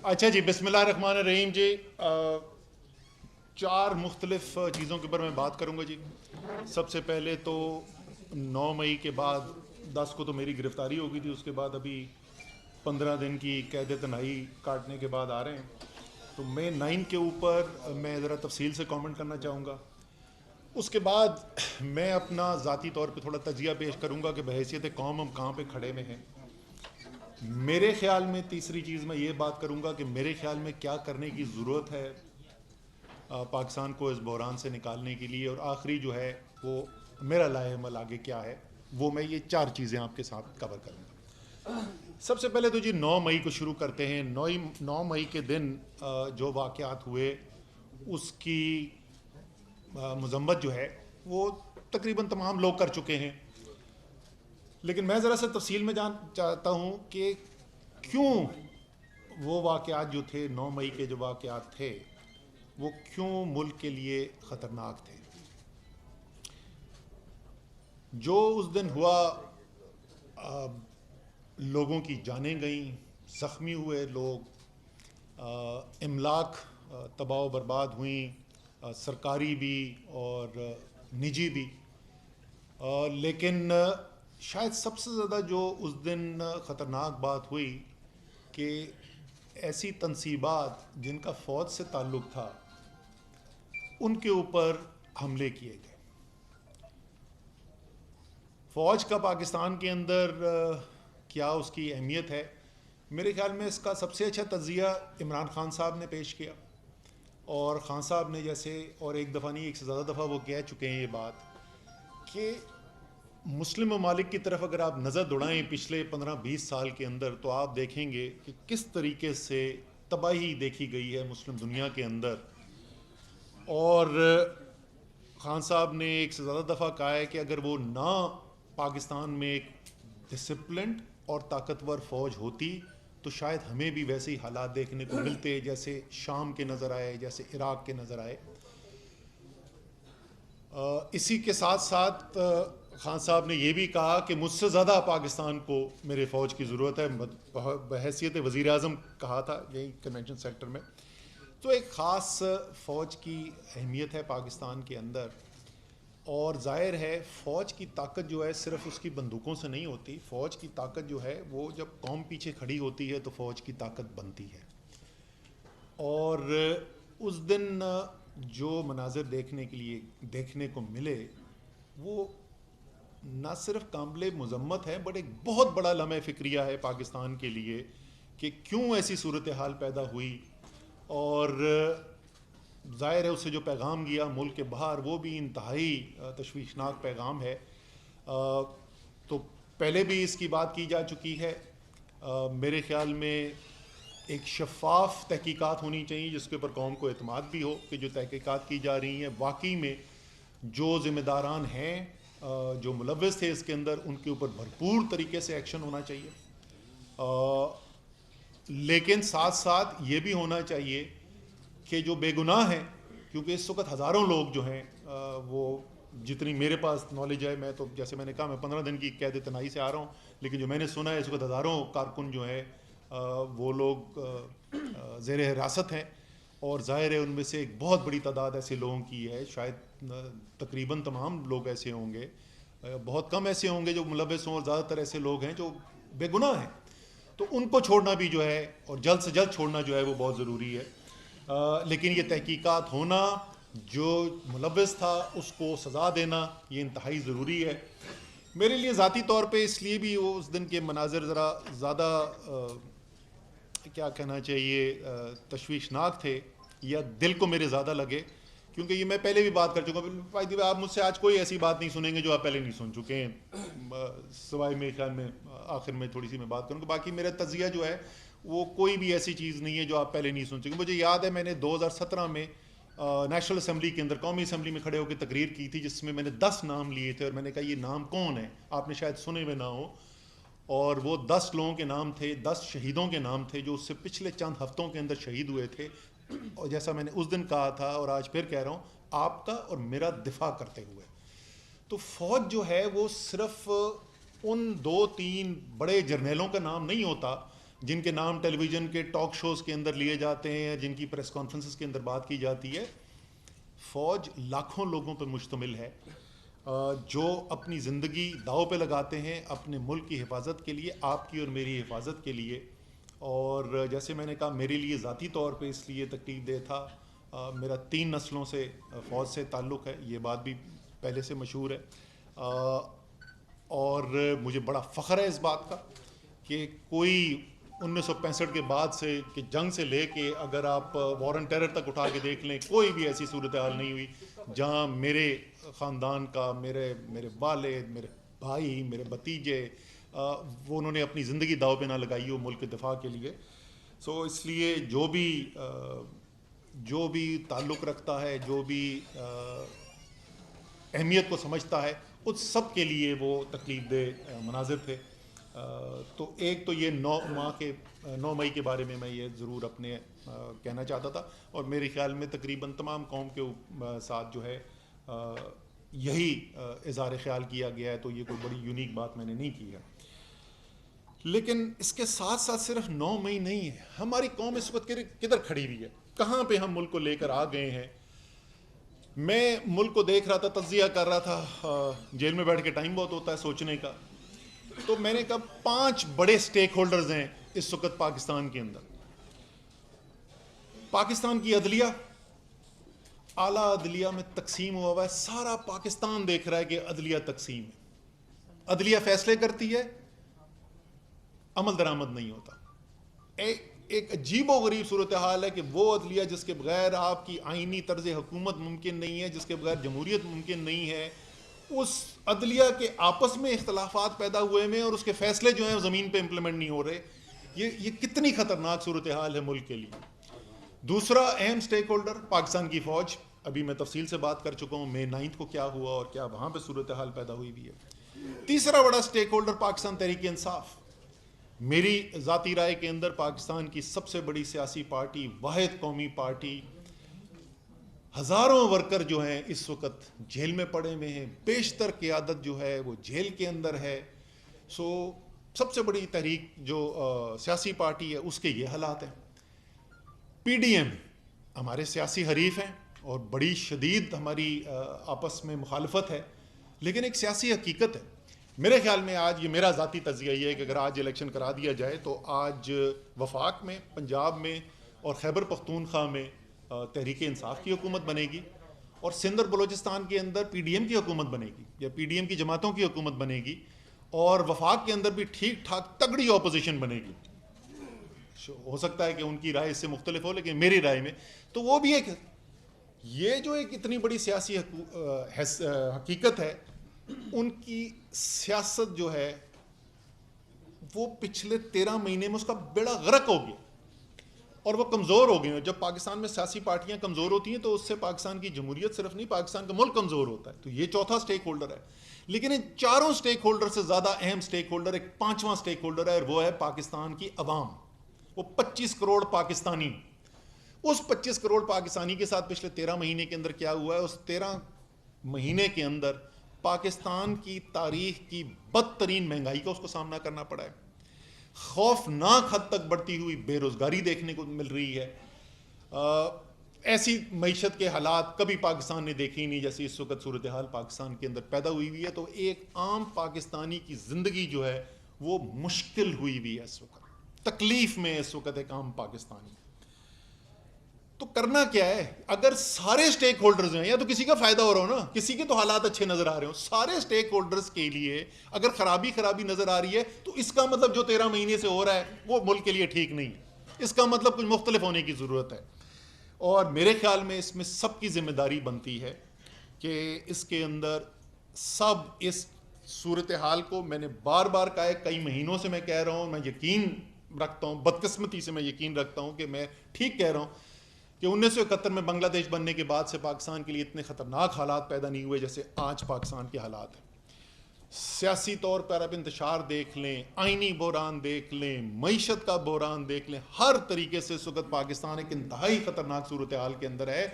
اچھا جی، بسم اللہ الرحمن الرحیم جی. چار مختلف چیزوں کے اوپر میں بات کروں گا جی. سب سے پہلے تو 9 مئی کے بعد 10 کو تو میری گرفتاری ہو گئی تھی، اس کے بعد ابھی 15 دن کی قید تنہائی کاٹنے کے بعد آ رہے ہیں. تو میں 9 کے اوپر میں ذرا تفصیل سے کامنٹ کرنا چاہوں گا. اس کے بعد میں اپنا ذاتی طور پہ تھوڑا تجزیہ پیش کروں گا کہ بحیثیت قوم ہم کہاں پہ کھڑے میں ہیں. میرے خیال میں تیسری چیز میں یہ بات کروں گا کہ میرے خیال میں کیا کرنے کی ضرورت ہے پاکستان کو اس بحران سے نکالنے کے لیے، اور آخری جو ہے وہ میرا لائحہ عمل آگے کیا ہے. وہ میں یہ چار چیزیں آپ کے ساتھ کور کروں گا. سب سے پہلے تو جی 9 مئی کو شروع کرتے ہیں. 9 مئی کے دن جو واقعات ہوئے اس کی مذمت جو ہے وہ تقریباً تمام لوگ کر چکے ہیں، لیکن میں ذرا سا تفصیل میں جان چاہتا ہوں کہ کیوں وہ واقعات جو تھے 9 مئی کے جو واقعات تھے وہ کیوں ملک کے لیے خطرناک تھے. جو اس دن ہوا، لوگوں کی جانیں گئیں، زخمی ہوئے لوگ، املاک تباہ و برباد ہوئیں، سرکاری بھی اور نجی بھی. لیکن شاید سب سے زیادہ جو اس دن خطرناک بات ہوئی کہ ایسی تنصیبات جن کا فوج سے تعلق تھا ان کے اوپر حملے کیے گئے. فوج کا پاکستان کے اندر کیا اس کی اہمیت ہے، میرے خیال میں اس کا سب سے اچھا تجزیہ عمران خان صاحب نے پیش کیا. اور خان صاحب نے جیسے، اور ایک دفعہ نہیں ایک سے زیادہ دفعہ وہ کہہ چکے ہیں یہ بات، کہ مسلم ممالک کی طرف اگر آپ نظر دوڑائیں پچھلے 15-20 سال کے اندر تو آپ دیکھیں گے کہ کس طریقے سے تباہی دیکھی گئی ہے مسلم دنیا کے اندر. اور خان صاحب نے ایک سے زیادہ دفعہ کہا ہے کہ اگر وہ نہ پاکستان میں ایک ڈسپلنڈ اور طاقتور فوج ہوتی تو شاید ہمیں بھی ویسے ہی حالات دیکھنے کو ملتے جیسے شام کے نظر آئے، جیسے عراق کے نظر آئے. اسی کے ساتھ ساتھ خان صاحب نے یہ بھی کہا کہ مجھ سے زیادہ پاکستان کو میرے فوج کی ضرورت ہے. بحیثیت وزیر اعظم کہا تھا یہی کنونشن سیکٹر میں. تو ایک خاص فوج کی اہمیت ہے پاکستان کے اندر، اور ظاہر ہے فوج کی طاقت جو ہے صرف اس کی بندوقوں سے نہیں ہوتی. فوج کی طاقت جو ہے وہ جب قوم پیچھے کھڑی ہوتی ہے تو فوج کی طاقت بنتی ہے. اور اس دن جو مناظر دیکھنے کو ملے وہ نہ صرف قابل مذمت ہے بٹ ایک بہت بڑا لمحہ فکریہ ہے پاکستان کے لیے کہ کیوں ایسی صورتحال پیدا ہوئی. اور ظاہر ہے اس سے جو پیغام گیا ملک کے باہر وہ بھی انتہائی تشویشناک پیغام ہے. تو پہلے بھی اس کی بات کی جا چکی ہے. میرے خیال میں ایک شفاف تحقیقات ہونی چاہیے جس کے اوپر قوم کو اعتماد بھی ہو کہ جو تحقیقات کی جا رہی ہیں واقعی میں جو ذمہ داران ہیں، جو ملوث تھے اس کے اندر، ان کے اوپر بھرپور طریقے سے ایکشن ہونا چاہیے. لیکن ساتھ ساتھ یہ بھی ہونا چاہیے کہ جو بے گناہ ہیں، کیونکہ اس وقت ہزاروں لوگ جو ہیں وہ جتنی میرے پاس نالج ہے، میں تو جیسے میں نے کہا میں 15 دن کی قید تنہائی سے آ رہا ہوں، لیکن جو میں نے سنا ہے اس وقت ہزاروں کارکن جو ہیں وہ لوگ زیر حراست ہیں. اور ظاہر ہے ان میں سے ایک بہت بڑی تعداد ایسے لوگوں کی ہے، شاید تقریباً تمام لوگ ایسے ہوں گے، بہت کم ایسے ہوں گے جو ملوث ہوں، اور زیادہ تر ایسے لوگ ہیں جو بے گناہ ہیں. تو ان کو چھوڑنا بھی جو ہے، اور جلد سے جلد چھوڑنا جو ہے وہ بہت ضروری ہے. لیکن یہ تحقیقات ہونا، جو ملوث تھا اس کو سزا دینا، یہ انتہائی ضروری ہے. میرے لیے ذاتی طور پہ اس لیے بھی وہ اس دن کے مناظر ذرا زیادہ کیا کہنا چاہیے تشویشناک تھے، یا دل کو میرے زیادہ لگے، کیونکہ یہ میں پہلے بھی بات کر چکا ہوں. آپ مجھ سے آج کوئی ایسی بات نہیں سنیں گے جو آپ پہلے نہیں سن چکے ہیں، سوائے میرے خیال میں آخر میں تھوڑی سی میں بات کروں گا. باقی میرا تجزیہ جو ہے وہ کوئی بھی ایسی چیز نہیں ہے جو آپ پہلے نہیں سن چکے. مجھے یاد ہے میں نے 2017 میں نیشنل اسمبلی کے اندر، قومی اسمبلی میں کھڑے ہو کے تقریر کی تھی جس میں میں نے 10 نام لیے تھے، اور میں نے کہا یہ نام کون ہیں، آپ نے شاید سنے ہوئے نہ ہو. اور وہ 10 لوگوں کے نام تھے، 10 شہیدوں کے نام تھے جو اس سے پچھلے چند ہفتوں کے اندر شہید ہوئے تھے. اور جیسا میں نے اس دن کہا تھا اور آج پھر کہہ رہا ہوں، آپ کا اور میرا دفاع کرتے ہوئے، تو فوج جو ہے وہ صرف ان 2-3 بڑے جرنیلوں کا نام نہیں ہوتا، جن کے نام ٹیلی ویژن کے ٹاک شوز کے اندر لیے جاتے ہیں، جن کی پریس کانفرنسز کے اندر بات کی جاتی ہے. فوج لاکھوں لوگوں پر مشتمل ہے جو اپنی زندگی داؤ پہ لگاتے ہیں اپنے ملک کی حفاظت کے لیے، آپ کی اور میری حفاظت کے لیے. اور جیسے میں نے کہا میرے لیے ذاتی طور پہ اس لیے تکلیف دہ تھا، میرا 3 نسلوں سے فوج سے تعلق ہے، یہ بات بھی پہلے سے مشہور ہے. اور مجھے بڑا فخر ہے اس بات کا کہ کوئی 1965 کے بعد سے کہ جنگ سے لے کے اگر آپ وار اینڈ ٹیرر تک اٹھا کے دیکھ لیں، کوئی بھی ایسی صورتحال نہیں ہوئی جہاں میرے خاندان کا، میرے والد، میرے بھائی، میرے بھتیجے، وہ انہوں نے اپنی زندگی داؤ پہ نہ لگائی ہو ملک کے دفاع کے لیے. سو اس لیے جو بھی تعلق رکھتا ہے، جو بھی اہمیت کو سمجھتا ہے، اس سب کے لیے وہ تکلیف دہ مناظر تھے. تو ایک تو یہ 9 مئی کے بارے میں یہ ضرور اپنے کہنا چاہتا تھا، اور میرے خیال میں تقریباً تمام قوم کے ساتھ جو ہے یہی اظہار خیال کیا گیا ہے، تو یہ کوئی بڑی یونیک بات میں نے نہیں کی ہے. لیکن اس کے ساتھ ساتھ صرف 9 مئی نہیں ہے، ہماری قوم اس وقت کدھر کھڑی ہوئی ہے، کہاں پہ ہم ملک کو لے کر آ گئے ہیں. میں ملک کو دیکھ رہا تھا، تجزیہ کر رہا تھا، جیل میں بیٹھ کے ٹائم بہت ہوتا ہے سوچنے کا، تو میں نے کہا 5 بڑے سٹیک ہولڈرز ہیں اس وقت پاکستان کے اندر. پاکستان کی عدلیہ، اعلیٰ عدلیہ میں تقسیم ہوا ہے، سارا پاکستان دیکھ رہا ہے کہ عدلیہ تقسیم ہے، عدلیہ فیصلے کرتی ہے، عمل درآمد نہیں ہوتا. ایک عجیب و غریب صورتحال ہے کہ وہ عدلیہ جس کے بغیر آپ کی آئینی طرز حکومت ممکن نہیں ہے، جس کے بغیر جمہوریت ممکن نہیں ہے، اس عدلیہ کے آپس میں اختلافات پیدا ہوئے میں اور اس کے فیصلے جو ہیں زمین پہ امپلیمنٹ نہیں ہو رہے. یہ کتنی خطرناک صورتحال ہے ملک کے لیے. دوسرا اہم سٹیک ہولڈر پاکستان کی فوج، ابھی میں تفصیل سے بات کر چکا ہوں مئی 9 کو کیا ہوا اور کیا وہاں پہ صورتحال پیدا ہوئی بھی ہے. تیسرا بڑا سٹیک ہولڈر پاکستان تحریک انصاف. میری ذاتی رائے کے اندر پاکستان کی سب سے بڑی سیاسی پارٹی، واحد قومی پارٹی، ہزاروں ورکر جو ہیں اس وقت جیل میں پڑے ہوئے ہیں، بیشتر قیادت جو ہے وہ جیل کے اندر ہے. سو سب سے بڑی تحریک جو سیاسی پارٹی ہے اس کے یہ حالات ہیں. پی ڈی ایم ہمارے سیاسی حریف ہیں اور بڑی شدید ہماری آپس میں مخالفت ہے، لیکن ایک سیاسی حقیقت ہے. میرے خیال میں آج یہ میرا ذاتی تجزیہ یہ ہے کہ اگر آج الیکشن کرا دیا جائے تو آج وفاق میں، پنجاب میں اور خیبر پختونخوا میں تحریک انصاف کی حکومت بنے گی، اور سندھ اور بلوچستان کے اندر پی ڈی ایم کی حکومت بنے گی یا پی ڈی ایم کی جماعتوں کی حکومت بنے گی، اور وفاق کے اندر بھی ٹھیک ٹھاک تگڑی اپوزیشن بنے گی. ہو سکتا ہے کہ ان کی رائے اس سے مختلف ہو، لیکن میری رائے میں تو وہ بھی یہ جو ایک اتنی بڑی سیاسی حقیقت ہے، ان کی سیاست جو ہے وہ پچھلے 13 مہینے میں اس کا بیڑا غرق ہو گیا اور وہ کمزور ہو گئے ہیں. جب پاکستان میں سیاسی پارٹیاں کمزور ہوتی ہیں تو اس سے پاکستان کی جمہوریت صرف نہیں، پاکستان کا ملک کمزور ہوتا ہے. تو یہ چوتھا سٹیک ہولڈر ہے. لیکن ان چاروں سٹیک ہولڈر سے زیادہ اہم سٹیک ہولڈر ایک 5واں سٹیک ہولڈر ہے، اور وہ ہے پاکستان کی عوام. وہ 25 کروڑ پاکستانی. اس 25 کروڑ پاکستانی کے ساتھ پچھلے 13 مہینے کے اندر کیا ہوا ہے؟ اس 13 مہینے کے اندر پاکستان کی تاریخ کی بدترین مہنگائی کا اس کو سامنا کرنا پڑا ہے. خوفناک حد تک بڑھتی ہوئی بے روزگاری دیکھنے کو مل رہی ہے. ایسی معیشت کے حالات کبھی پاکستان نے دیکھی نہیں جیسی اس وقت صورتحال پاکستان کے اندر پیدا ہوئی ہوئی ہے. تو ایک عام پاکستانی کی زندگی جو ہے وہ مشکل ہوئی ہوئی ہے اس وقت، تکلیف میں اس وقت ایک عام پاکستانی. تو کرنا کیا ہے؟ اگر سارے سٹیک ہولڈرز ہیں، یا تو کسی کا فائدہ ہو رہا ہو نا، کسی کے تو حالات اچھے نظر آ رہے ہوں، سارے سٹیک ہولڈرز کے لیے اگر خرابی نظر آ رہی ہے تو اس کا مطلب جو 13 مہینے سے ہو رہا ہے وہ ملک کے لیے ٹھیک نہیں ہے. اس کا مطلب کچھ مختلف ہونے کی ضرورت ہے. اور میرے خیال میں اس میں سب کی ذمہ داری بنتی ہے کہ اس کے اندر سب اس صورتحال کو، میں نے بار بار کہا ہے، کئی مہینوں سے میں کہہ رہا ہوں، میں یقین رکھتا ہوں، بدقسمتی سے میں یقین رکھتا ہوں کہ میں ٹھیک کہہ رہا ہوں کہ 1971 میں بنگلہ دیش بننے کے بعد سے پاکستان کے لیے اتنے خطرناک حالات پیدا نہیں ہوئے جیسے آج پاکستان کے حالات ہیں. سیاسی طور پر اب انتشار دیکھ لیں، آئینی بحران دیکھ لیں، معیشت کا بحران دیکھ لیں، ہر طریقے سے اس وقت پاکستان ایک انتہائی خطرناک صورتحال کے اندر ہے.